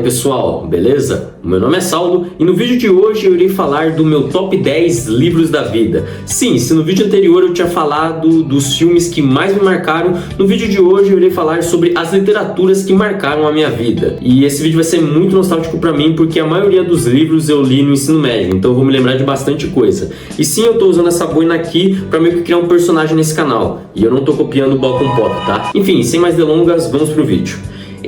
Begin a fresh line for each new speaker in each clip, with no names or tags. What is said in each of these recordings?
pessoal, beleza? O meu nome é Saulo e no vídeo de hoje eu irei falar do meu top 10 livros da vida. Sim, se no vídeo anterior eu tinha falado dos filmes que mais me marcaram, no vídeo de hoje eu irei falar sobre as literaturas que marcaram a minha vida. E esse vídeo vai ser muito nostálgico pra mim porque a maioria dos livros eu li no ensino médio, então eu vou me lembrar de bastante coisa. E sim, eu tô usando essa boina aqui pra meio que criar um personagem nesse canal. E eu não tô copiando o Balcão Pop, tá? Enfim, sem mais delongas, vamos pro vídeo.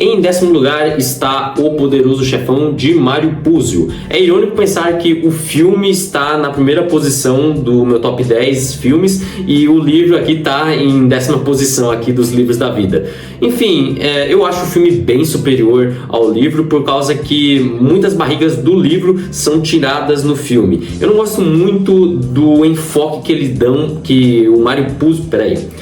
Em 10º lugar está O Poderoso Chefão, de Mário Puzo. É irônico pensar que o filme está na primeira posição do meu top 10 filmes e o livro aqui está em 10ª posição aqui dos livros da vida. Enfim, eu acho o filme bem superior ao livro por causa que muitas barrigas do livro são tiradas no filme. Eu não gosto muito do enfoque que eles dão, que o Mário Puzo...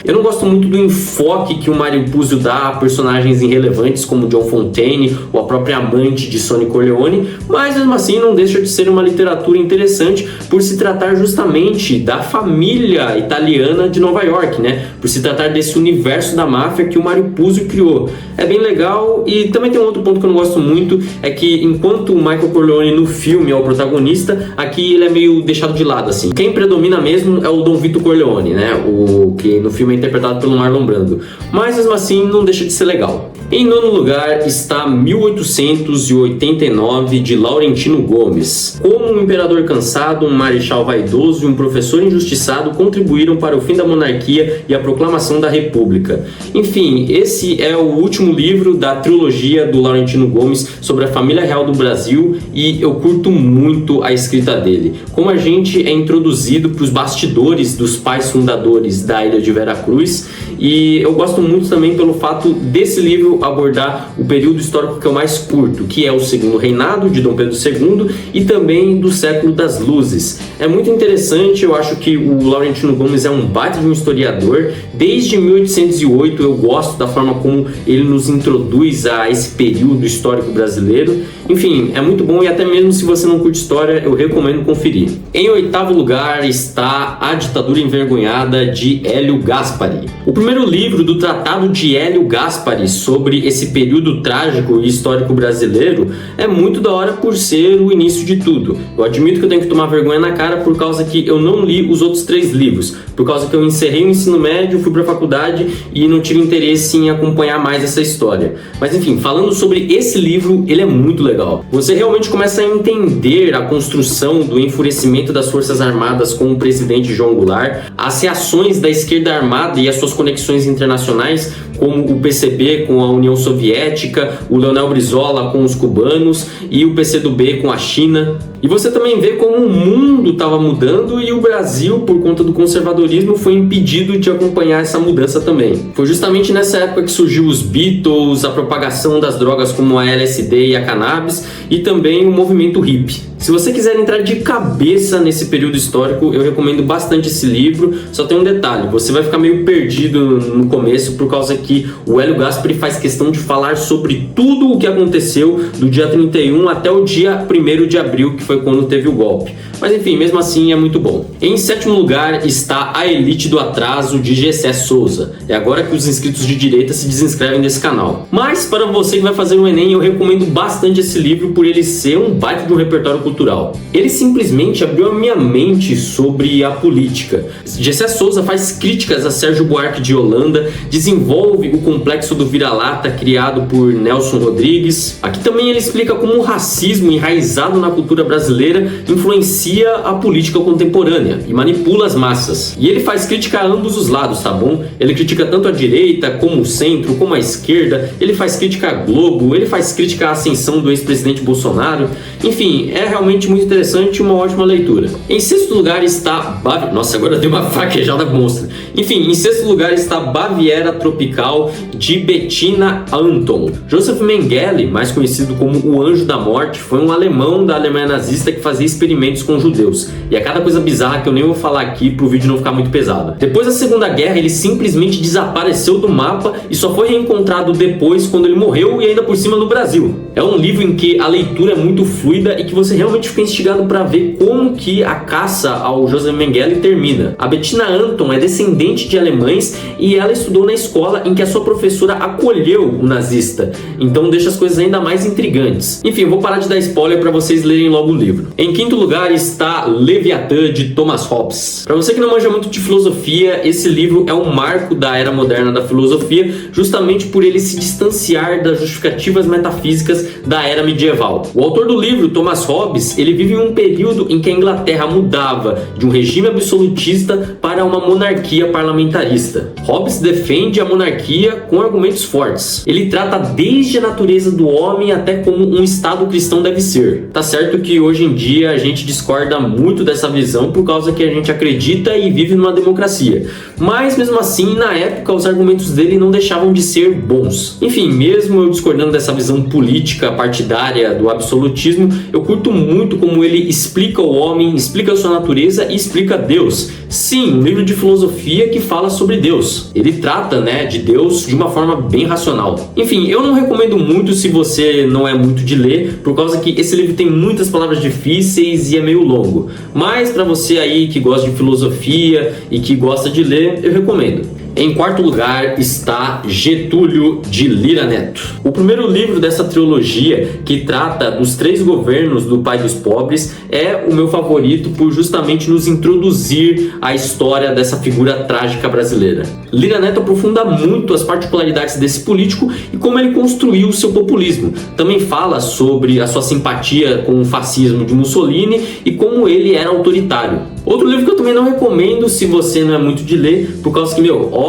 Eu não gosto muito do enfoque que o Mário Puzo dá a personagens irrelevantes como John Fontaine ou a própria amante de Sonny Corleone, mas mesmo assim não deixa de ser uma literatura interessante por se tratar justamente da família italiana de Nova York, né? Por se tratar desse universo da máfia que o Mário Puzo criou. É bem legal e também tem um outro ponto que eu não gosto muito, é que enquanto o Michael Corleone no filme é o protagonista, aqui ele é meio deixado de lado, assim. Quem predomina mesmo é o Dom Vito Corleone, né? O que no filme é interpretado pelo Marlon Brando. Mas mesmo assim não deixa de ser legal. Em 9º lugar está 1889, de Laurentino Gomes. Como um imperador cansado, um marechal vaidoso e um professor injustiçado contribuíram para o fim da monarquia e a proclamação da república. Enfim, esse é o último livro da trilogia do Laurentino Gomes sobre a família real do Brasil e eu curto muito a escrita dele. Como a gente é introduzido para os bastidores dos pais fundadores da ilha de Veracruz, e eu gosto muito também pelo fato desse livro abordar o período histórico que eu mais curto, que é o segundo reinado de Dom Pedro II e também do século das luzes. É muito interessante, eu acho que o Laurentino Gomes é um baita de um historiador. Desde 1808 eu gosto da forma como ele nos introduz a esse período histórico brasileiro. Enfim, é muito bom e até mesmo se você não curte história, eu recomendo conferir. Em 8º lugar está A Ditadura Envergonhada, de Hélio Gaspari. O primeiro livro do Tratado de Hélio Gaspari sobre esse período trágico e histórico brasileiro é muito da hora por ser o início de tudo. Eu admito que eu tenho que tomar vergonha na cara por causa que eu não li os outros 3 livros, por causa que eu encerrei o ensino médio, fui para a faculdade e não tive interesse em acompanhar mais essa história. Mas enfim, falando sobre esse livro, ele é muito legal. Você realmente começa a entender a construção do enfurecimento das Forças Armadas com o presidente João Goulart, as reações da esquerda armada e as suas conexões internacionais, como o PCB com a União Soviética, o Leonel Brizola com os cubanos e o PCdoB com a China. E você também vê como o mundo estava mudando e o Brasil, por conta do conservadorismo, foi impedido de acompanhar essa mudança também. Foi justamente nessa época que surgiu os Beatles, a propagação das drogas como a LSD e a cannabis e também o movimento hippie. Se você quiser entrar de cabeça nesse período histórico, eu recomendo bastante esse livro. Só tem um detalhe, você vai ficar meio perdido no começo por causa que o Hélio Gaspari faz questão de falar sobre tudo o que aconteceu do dia 31 até o dia 1º de abril, que foi quando teve o golpe. Mas enfim, mesmo assim é muito bom. Em 7º lugar está A Elite do Atraso, de Gessé Souza. É agora que os inscritos de direita se desinscrevem desse canal. Mas para você que vai fazer o Enem, eu recomendo bastante esse livro por ele ser um baita de um repertório cultural. Ele simplesmente abriu a minha mente sobre a política. Gessé Souza faz críticas a Sérgio Buarque de Holanda, desenvolve o complexo do vira-lata criado por Nelson Rodrigues. Aqui também ele explica como o racismo enraizado na cultura brasileira influencia a política contemporânea e manipula as massas. E ele faz crítica a ambos os lados, tá bom? Ele critica tanto a direita, como o centro, como a esquerda. Ele faz crítica à Globo, ele faz crítica à ascensão do ex-presidente Bolsonaro. Enfim, é realmente muito interessante e uma ótima leitura. Em 6º lugar está... Nossa, agora deu uma fraquejada monstra. Enfim, em 6º lugar está Baviera Tropical, de Bettina Anton. Joseph Mengele, mais conhecido como o Anjo da Morte, foi um alemão da Alemanha nazista que fazia experimentos com judeus. E a cada coisa bizarra que eu nem vou falar aqui pro vídeo não ficar muito pesado. Depois da Segunda Guerra, ele simplesmente desapareceu do mapa e só foi reencontrado depois quando ele morreu e ainda por cima no Brasil. É um livro em que a leitura é muito fluida e que você realmente fica instigado para ver como que a caça ao Joseph Mengele termina. A Bettina Anton é descendente descendente de alemães e ela estudou na escola em que a sua professora acolheu o nazista. Então deixa as coisas ainda mais intrigantes. Enfim, eu vou parar de dar spoiler para vocês lerem logo o livro. Em quinto lugar está Leviatã, de Thomas Hobbes. Para você que não manja muito de filosofia, esse livro é um marco da era moderna da filosofia, justamente por ele se distanciar das justificativas metafísicas da era medieval. O autor do livro, Thomas Hobbes, ele vive em um período em que a Inglaterra mudava de um regime absolutista para uma monarquia parlamentarista. Hobbes defende a monarquia com argumentos fortes. Ele trata desde a natureza do homem até como um Estado cristão deve ser. Tá certo que hoje em dia a gente discorda muito dessa visão por causa que a gente acredita e vive numa democracia. Mas mesmo assim, na época, os argumentos dele não deixavam de ser bons. Enfim, mesmo eu discordando dessa visão política partidária do absolutismo, eu curto muito como ele explica o homem, explica a sua natureza e explica Deus. Sim, um livro de filosofia que fala sobre Deus. Ele trata, de Deus de uma forma bem racional. Enfim, eu não recomendo muito se você não é muito de ler, por causa que esse livro tem muitas palavras difíceis e é meio longo. Mas para você aí que gosta de filosofia e que gosta de ler, eu recomendo. Em quarto lugar está Getúlio, de Lira Neto. O primeiro livro dessa trilogia, que trata dos 3 governos do pai dos pobres, é o meu favorito por justamente nos introduzir à história dessa figura trágica brasileira. Lira Neto aprofunda muito as particularidades desse político e como ele construiu o seu populismo. Também fala sobre a sua simpatia com o fascismo de Mussolini e como ele era autoritário. Outro livro que eu também não recomendo se você não é muito de ler, por causa que, ó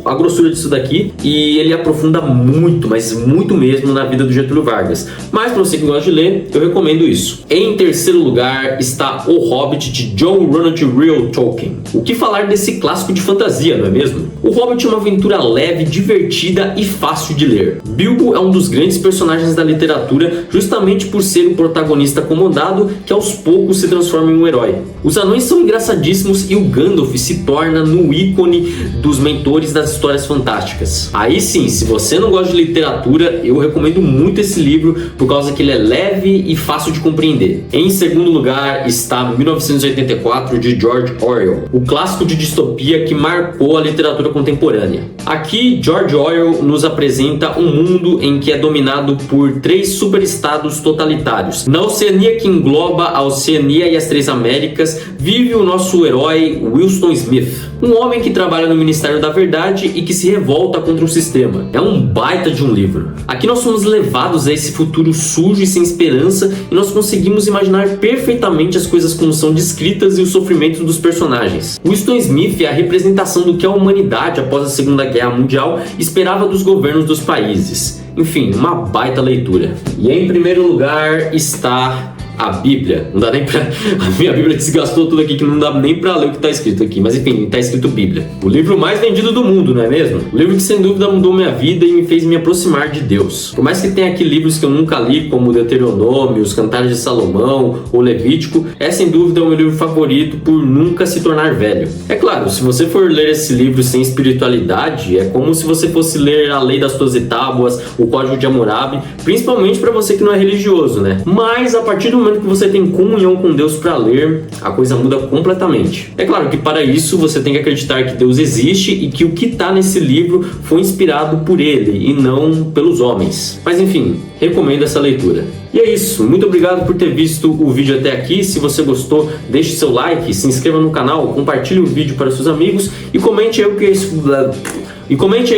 a grossura disso daqui, e ele aprofunda muito, mas muito mesmo na vida do Getúlio Vargas. Mas para você que gosta de ler, eu recomendo isso. Em terceiro lugar está O Hobbit, de John Ronald Reuel Tolkien. O que falar desse clássico de fantasia, não é mesmo? O Hobbit é uma aventura leve, divertida e fácil de ler. Bilbo é um dos grandes personagens da literatura, justamente por ser o protagonista acomodado que aos poucos se transforma em um herói. Os anões são engraçadíssimos e o Gandalf se torna no ícone dos mentores das histórias fantásticas. Aí sim, se você não gosta de literatura, eu recomendo muito esse livro por causa que ele é leve e fácil de compreender. Em segundo lugar está 1984, de George Orwell, o clássico de distopia que marcou a literatura contemporânea. Aqui, George Orwell nos apresenta um mundo em que é dominado por 3 superestados totalitários. Na Oceania, que engloba a Oceania e as 3 Américas, vive o nosso herói Winston Smith, um homem que trabalha no Ministério da Verdade e que se revolta contra o sistema. É um baita de um livro. Aqui nós somos levados a esse futuro sujo e sem esperança e nós conseguimos imaginar perfeitamente as coisas como são descritas e os sofrimentos dos personagens. Winston Smith é a representação do que a humanidade após a Segunda Guerra Mundial esperava dos governos dos países. Enfim, uma baita leitura. E em primeiro lugar está a Bíblia. Não dá nem pra... A minha Bíblia desgastou tudo aqui que não dá nem pra ler o que tá escrito aqui. Mas enfim, tá escrito Bíblia. O livro mais vendido do mundo, não é mesmo? O livro que sem dúvida mudou minha vida e me fez me aproximar de Deus. Por mais que tenha aqui livros que eu nunca li, como Deuteronômio, Os Cantares de Salomão ou Levítico, é sem dúvida o meu livro favorito por nunca se tornar velho. É claro, se você for ler esse livro sem espiritualidade, é como se você fosse ler a Lei das 12 Tábuas, o Código de Hammurabi, principalmente pra você que não é religioso, né? Mas a partir do que você tem comunhão com Deus para ler, a coisa muda completamente. É claro que para isso você tem que acreditar que Deus existe e que o que está nesse livro foi inspirado por ele e não pelos homens. Mas enfim, recomendo essa leitura. E é isso, muito obrigado por ter visto o vídeo até aqui. Se você gostou, deixe seu like, se inscreva no canal, compartilhe o vídeo para seus amigos e comente aí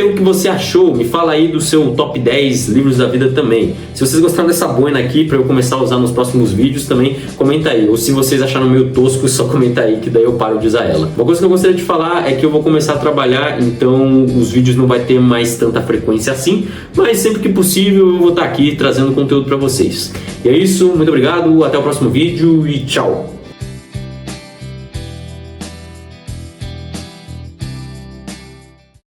o que você achou. Me fala aí do seu top 10 livros da vida também. Se vocês gostaram dessa boina aqui para eu começar a usar nos próximos vídeos também, comenta aí. Ou se vocês acharam meio tosco, só comenta aí que daí eu paro de usar ela. Uma coisa que eu gostaria de falar é que eu vou começar a trabalhar, então os vídeos não vai ter mais tanta frequência assim, mas sempre que possível eu vou estar aqui trazendo conteúdo para vocês. E é isso, muito obrigado, até o próximo vídeo e tchau!